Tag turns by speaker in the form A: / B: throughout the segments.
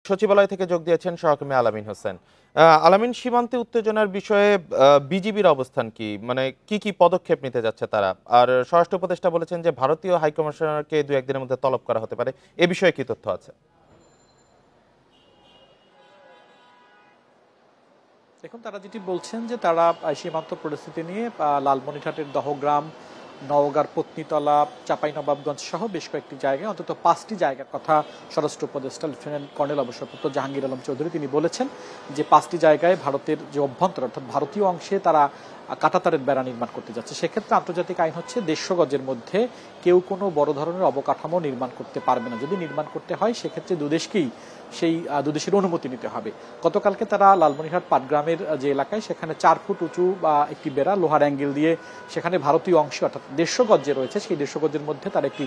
A: সচিবালয় থেকে যোগ দিয়েছেন সহকর্মী আলামিন হোসেন। আলামিন, সীমান্তে উত্তেজনার বিষয়ে বিজিবির অবস্থান কি? মানে কি পদক্ষেপ নিতে যাচ্ছে তারা? আর স্বরাষ্ট্র উপদেষ্টা বলেছেন যে ভারতীয় হাইকমিশনারকে 2-1 দিনের মধ্যে তলব করা হতে পারে। এ বিষয়ে কি তথ্য আছে?
B: দেখুন, তারা যেটি বলছেন যে তারা সীমান্ত পরিস্থিতি নিয়ে লালমনিরহাটের দহগ্রাম, নওগাঁর পত্নীতলা, চাঁপাইনবাবগঞ্জ সহ বেশ কয়েকটি জায়গায়, অন্তত 5টি জায়গার কথা স্বরাষ্ট্র উপদেষ্টা লেফটেন্যান্ট কর্নেল অবসরপ্রাপ্ত জাহাঙ্গীর আলম চৌধুরী তিনি বলেছেন যে 5টি জায়গায় ভারতের যে অভ্যন্তর অর্থাৎ ভারতীয় অংশে তারা কাঁটাতারের বেড়া নির্মাণ করতে যাচ্ছে। সেক্ষেত্রে আন্তর্জাতিক আইন হচ্ছে 150 গজের মধ্যে কেউ কোনো বড় ধরনের অবকাঠামো নির্মাণ করতে পারবে না। যদি নির্মাণ করতে হয় সেক্ষেত্রে দুদেশকেই সেই দুদেশের অনুমতি নিতে হবে। গতকালকে তারা লালমনিরহাট পাটগ্রামের যে এলাকায় সেখানে 4 ফুট উঁচু বা একটি বেড়া লোহার অ্যাঙ্গেল দিয়ে সেখানে ভারতীয় অংশ অর্থাৎ 150 গজ যে রয়েছে সেই 150 গজের মধ্যে তারা একটি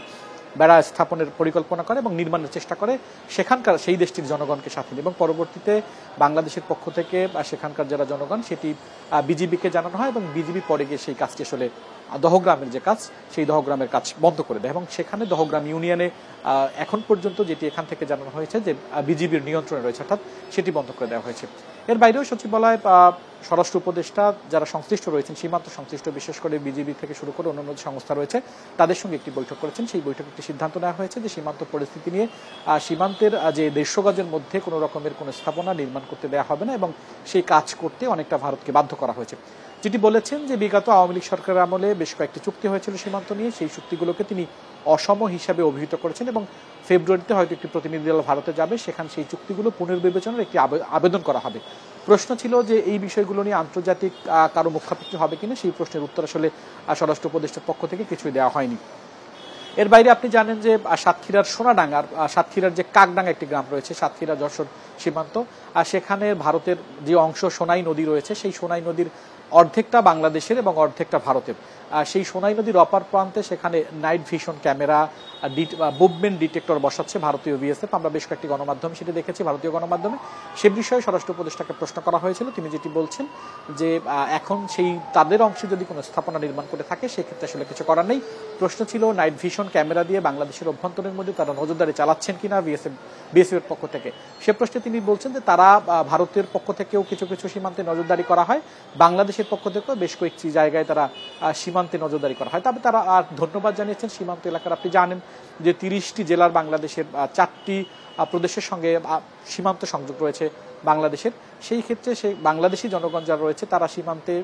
B: বেড়া স্থাপনের পরিকল্পনা করে এবং নির্মাণের চেষ্টা করে সেখানকার সেই দেশটির জনগণকে সাথে নিয়ে, এবং পরবর্তীতে বাংলাদেশের পক্ষ থেকে বা সেখানকার যারা জনগণ সেটি বিজিবিকে জানানো হয় এবং বিজিবি পরে গিয়ে সেই কাজটি আসলে দহগ্রামের যে কাজ সেই দহগ্রামের কাজ বন্ধ করে দেয় এবং সেখানে দহগ্রাম ইউনিয়নে এখন পর্যন্ত যেটি এখান থেকে জানানো হয়েছে যে বিজিবির নিয়ন্ত্রণে রয়েছে অর্থাৎ সেটি বন্ধ করে দেওয়া হয়েছে। এর বাইরেও সচিবালয় স্বরাষ্ট্র উপদেষ্টা যারা সংশ্লিষ্ট রয়েছেন সীমান্ত সংশ্লিষ্ট বিশেষ করে বিজিবি থেকে শুরু করে অন্যান্য সংস্থা রয়েছে তাদের সঙ্গে একটি বৈঠক করেছেন। সেই বৈঠকে একটি সিদ্ধান্ত নেওয়া হয়েছে যে সীমান্ত পরিস্থিতি নিয়ে সীমান্তের যে 150 গজের মধ্যে কোনো রকমের কোনো স্থাপনা নির্মাণ করতে দেওয়া হবে না এবং সেই কাজ করতে অনেকটা ভারতকে বাধ্য করা হয়েছে। যেটি বলেছেন যে বিগত আওয়ামী লীগ সরকারের আমলে বেশ কয়েকটি চুক্তি হয়েছিল সীমান্ত নিয়ে, সেই চুক্তিগুলোকে তিনি অসম হিসাবে অভিহিত করেছেন এবং ফেব্রুয়ারিতে হয়তো একটি প্রতিনিধি দল ভারতে যাবে, সেখানে সেই চুক্তিগুলো পুনর্বিবেচনার একটি আবেদন করা হবে। প্রশ্ন ছিল যে এই বিষয়গুলো নিয়ে আন্তর্জাতিক কারো মুখাপেক্ষি হবে কিনা, সেই প্রশ্নের উত্তর আসলে স্বরাষ্ট্র উপদেষ্টার পক্ষ থেকে কিছুই দেওয়া হয়নি। এর বাইরে আপনি জানেন যে সাতক্ষীরার সোনাডাঙ্গার সাতক্ষীরার যে কাকডাঙ্গা একটি গ্রাম রয়েছে সাতক্ষীরা যশোর সীমান্ত, আর সেখানে ভারতের যে অংশ সোনাই নদী রয়েছে সেই সোনাই নদীর অর্ধেকটা বাংলাদেশের এবং অর্ধেকটা ভারতের। সেই সোনাই নদীর অপার প্রান্তে সেখানে night vision camera movement detector বসাচ্ছে ভারতীয় বিএসএফ। আমরা বেশ কয়েকটি গণমাধ্যমে সেটি দেখেছি, ভারতীয় গণমাধ্যমে। সে বিষয়ে স্বরাষ্ট্র উপদেষ্টাকে প্রশ্ন করা হয়েছিল, তিনি যেটি বলছেন যে এখন সেই তাদের অংশে যদি কোনো স্থাপনা নির্মাণ করে থাকে সেক্ষেত্রে আসলে কিছু করার নেই। প্রশ্ন ছিল নাইট ভিশন ক্যামেরা দিয়ে বাংলাদেশের অভ্যন্তরের মধ্যে তারা নজরদারি চালাচ্ছেন কিনা বিএসএফ এর পক্ষ থেকে। সে প্রশ্নে তিনি বলছেন যে তারা ভারতের পক্ষ থেকেও কিছু কিছু সীমান্তে নজরদারি করা হয়, বাংলাদেশের পক্ষ থেকেও বেশ কয়েকটি জায়গায় তারা সীমান্তে নজরদারি করা হয়। তবে তারা আর ধন্যবাদ জানিয়েছেন সীমান্ত এলাকার। আপনি জানেন যে 30টি জেলার বাংলাদেশের 4টি প্রদেশের সঙ্গে সীমান্ত সংযোগ রয়েছে বাংলাদেশের। সেই ক্ষেত্রে সেই বাংলাদেশি জনগণ যারা রয়েছে তারা সীমান্তে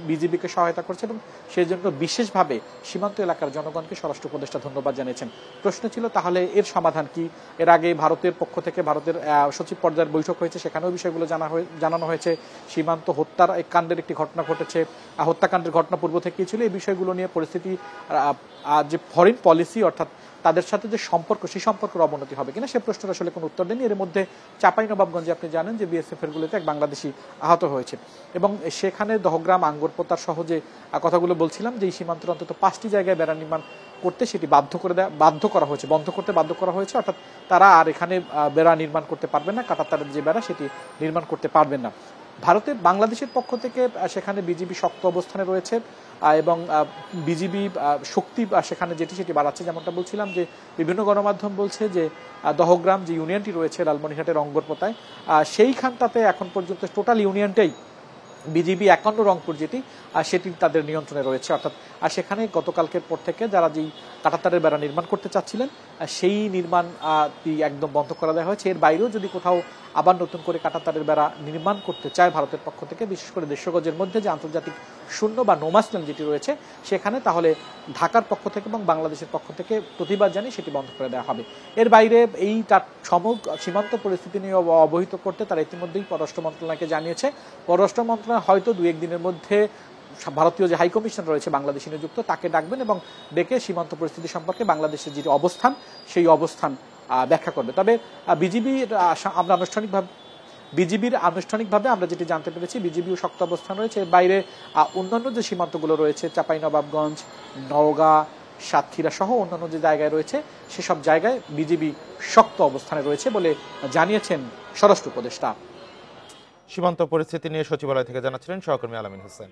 B: বিজিবিকে সহায়তা করছে এবং সেই জন্য বিশেষভাবে সীমান্ত এলাকার জনগণকে স্বরাষ্ট্র উপদেষ্টা ধন্যবাদ জানিয়েছেন। প্রশ্ন ছিল তাহলে এর সমাধান কি? এর আগে ভারতের পক্ষ থেকে ভারতের সচিব পর্যায়ের বৈঠক হয়েছে, সেখানেও বিষয়গুলো জানানো হয়েছে। সীমান্ত হত্যার এক কাণ্ডের একটি ঘটনা ঘটেছে, হত্যাকাণ্ডের ঘটনা পূর্ব থেকেই ছিল। এই বিষয়গুলো নিয়ে পরিস্থিতি যে ফরেন পলিসি অর্থাৎ তাদের সাথে যে সম্পর্ক সেই সম্পর্কের অবনতি হবে কিনা সে প্রশ্নের আসলে কোনো উত্তর দেয়নি। এর মধ্যে চাঁপাইনবাবগঞ্জে আপনি জানেন যে বিএসএফ এর গুলিতে এক বাংলাদেশি আহত হয়েছে এবং সেখানে দহগ্রাম আঙ্গরপোতার সহ যে কথাগুলো বলছিলাম যে এই সীমান্তের অন্তত 5টি জায়গায় বেড়া নির্মাণ করতে সেটি বন্ধ করা হয়েছে অর্থাৎ তারা আর এখানে বেড়া নির্মাণ করতে পারবেন না, কাঁটাতারের যে বেড়া সেটি নির্মাণ করতে পারবেন না। বাংলাদেশের পক্ষ থেকে সেখানে বিজিবি শক্ত অবস্থানে রয়েছে এবং বিজিবি শক্তি সেখানে সেটি বাড়াচ্ছে। যেমনটা বলছিলাম যে বিভিন্ন গণমাধ্যম বলছে যে দহগ্রাম যে ইউনিয়নটি রয়েছে লালমনিরহাটের অঙ্গরপোতায় সেইখানটাতে এখন পর্যন্ত টোটাল ইউনিয়নটাই বিজিবি 51 রংপুর সেটি তাদের নিয়ন্ত্রণে রয়েছে অর্থাৎ সেখানে গতকালকের পর থেকে যারা যেই কাঁটাতারের বেড়া নির্মাণ করতে চাচ্ছিলেন সেই নির্মাণ একদম বন্ধ করে দেওয়া হয়েছে। এর বাইরেও যদি কোথাও আবার নতুন করে কাঁটাতারের বেড়া নির্মাণ করতে চায় ভারতের পক্ষ থেকে, বিশেষ করে 150 গজের মধ্যে যে আন্তর্জাতিক শূন্য বা নোমাসল্যান্ড যেটি রয়েছে সেখানে, তাহলে ঢাকার পক্ষ থেকে এবং বাংলাদেশের পক্ষ থেকে প্রতিবাদ জানিয়ে সেটি বন্ধ করে দেওয়া হবে। এর বাইরে এই সমগ্র সীমান্ত পরিস্থিতি নিয়ে অবহিত করতে তারা ইতিমধ্যেই পররাষ্ট্র মন্ত্রণালয়কে জানিয়েছে। পররাষ্ট্র মন্ত্রণালয় হয়তো 2-1 দিনের মধ্যে ভারতীয় যে হাইকমিশন রয়েছে বাংলাদেশি নিযুক্ত তাকে ডাকবেন এবং ডেকে সীমান্ত পরিস্থিতি সম্পর্কে বাংলাদেশের যে অবস্থান সেই অবস্থান ব্যাখ্যা করবে। তবে বিজিবির আনুষ্ঠানিকভাবে আমরা যেটি জানতে পেরেছি বিজিবিও শক্ত অবস্থান রয়েছে। এর বাইরে অন্যান্য যে সীমান্তগুলো রয়েছে চাঁপাইনবাবগঞ্জ, নওগাঁ, সাতক্ষীরা সহ অন্যান্য যে জায়গায় রয়েছে সেসব জায়গায় বিজিবি শক্ত অবস্থানে রয়েছে বলে জানিয়েছেন স্বরাষ্ট্র উপদেষ্টা।
A: সীমান্ত পরিস্থিতি নিয়ে সচিবালয় থেকে জানাচ্ছিলেন সহকর্মী আলামিন হোসেন।